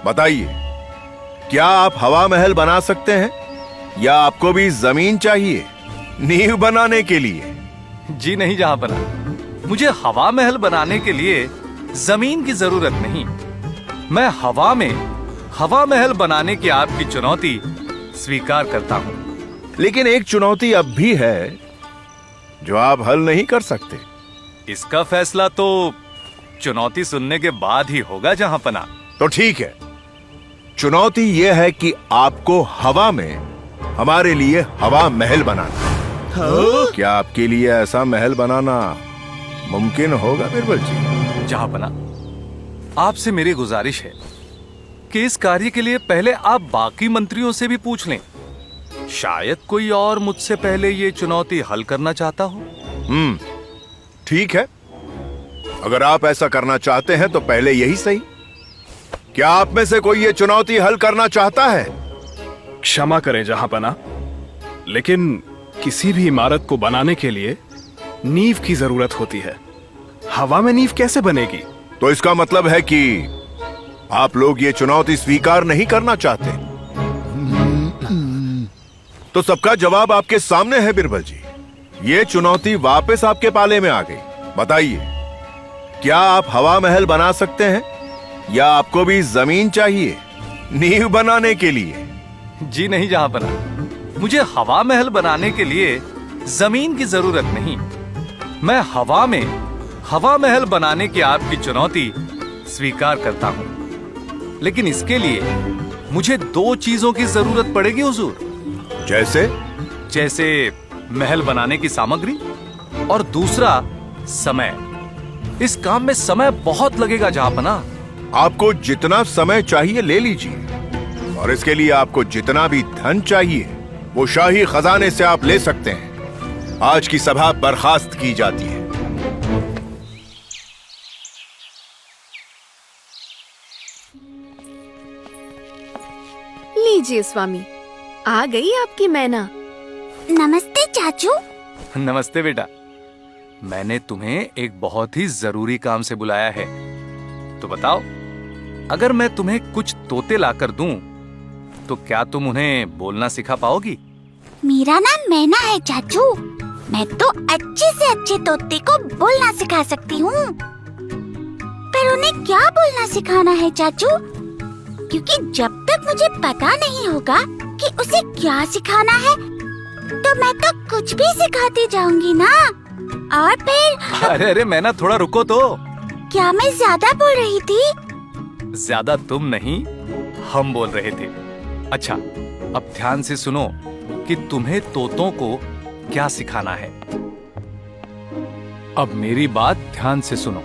बताइए, क्या आप हवा महल बना सकते हैं या आपको भी जमीन चाहिए नींव बनाने के लिए? जी नहीं जहांपना, मुझे हवा महल बनाने के लिए जमीन की जरूरत नहीं। मैं हवा में हवा महल बनाने की आपकी चुनौती स्वीकार करता हूं। लेकिन एक चुनौती अब भी है जो आप हल नहीं कर सकते। इसका फैसला तो चुनौती सुनने के बाद ही होगा जहांपना। तो ठीक है, चुनौती यह है कि आपको हवा में हमारे लिए हवा महल बनाना। क्या आपके लिए ऐसा महल बनाना मुमकिन होगा बिरबल जी? जहांपना, आपसे मेरी गुजारिश है कि इस कार्य के लिए पहले आप बाकी मंत्रियों से भी पूछ लें। शायद कोई और मुझसे पहले ये चुनौती हल करना चाहता हो। ठीक है, अगर आप ऐसा करना चाहते हैं तो पहले यही सही। क्या आप में से कोई ये चुनौती हल करना चाहता है? क्षमा करें जहांपना, लेकिन किसी भी इमारत को बनाने के लिए नींव की जरूरत होती है। हवा में नींव कैसे बनेगी? तो इसका मतलब है कि आप लोग ये चुनौती स्वीकार नहीं करना चाहते। तो सबका जवाब आपके सामने है बिरबल जी। ये चुनौती वापस आपके पाले में आ गई। बताइए, क्या आप हवा महल बना सकते हैं या आपको भी जमीन चाहिए नींव बनाने के लिए? जी नहीं जहांपना, मुझे हवा महल बनाने के लिए जमीन की जरूरत नहीं। मैं हवा में हवा महल बनाने की आपकी चुनौती स्वीकार करता हूं। लेकिन इसके लिए मुझे दो चीजों की जरूरत पड़ेगी हुजूर। जैसे महल बनाने की सामग्री और दूसरा समय। इस काम में समय बहुत लगेगा जहांपना। आपको जितना समय चाहिए ले लीजिए, और इसके लिए आपको जितना भी धन चाहिए वो शाही खजाने से आप ले सकते हैं। आज की सभा बर्खास्त की जाती है। लीजिए स्वामी, आ गई आपकी मैना। नमस्ते चाचू। नमस्ते बेटा। मैंने तुम्हें एक बहुत ही जरूरी काम से बुलाया है। तो बताओ, अगर मैं तुम्हें कुछ तोते लाकर दूं, तो क्या तुम उन्हें बोलना सिखा पाओगी? मेरा नाम मैना है चाचू। मैं तो अच्छे से अच्छे तोते को बोलना सिखा सकती हूँ। पर उन्हें क्या बोलना सिखाना है चाचू? क्योंकि जब तक मुझे पता नहीं होगा कि उसे क्या सिखाना है, तो मैं तो कुछ भी सिखाती जाऊंगी ना। और फिर अरे मैना, थोड़ा रुको तो। क्या मैं ज्यादा बोल रही थी? ज्यादा तुम नहीं, हम बोल रहे थे। अच्छा, अब ध्यान से सुनो कि तुम्हें तोतों को क्या सिखाना है। अब मेरी बात ध्यान से सुनो।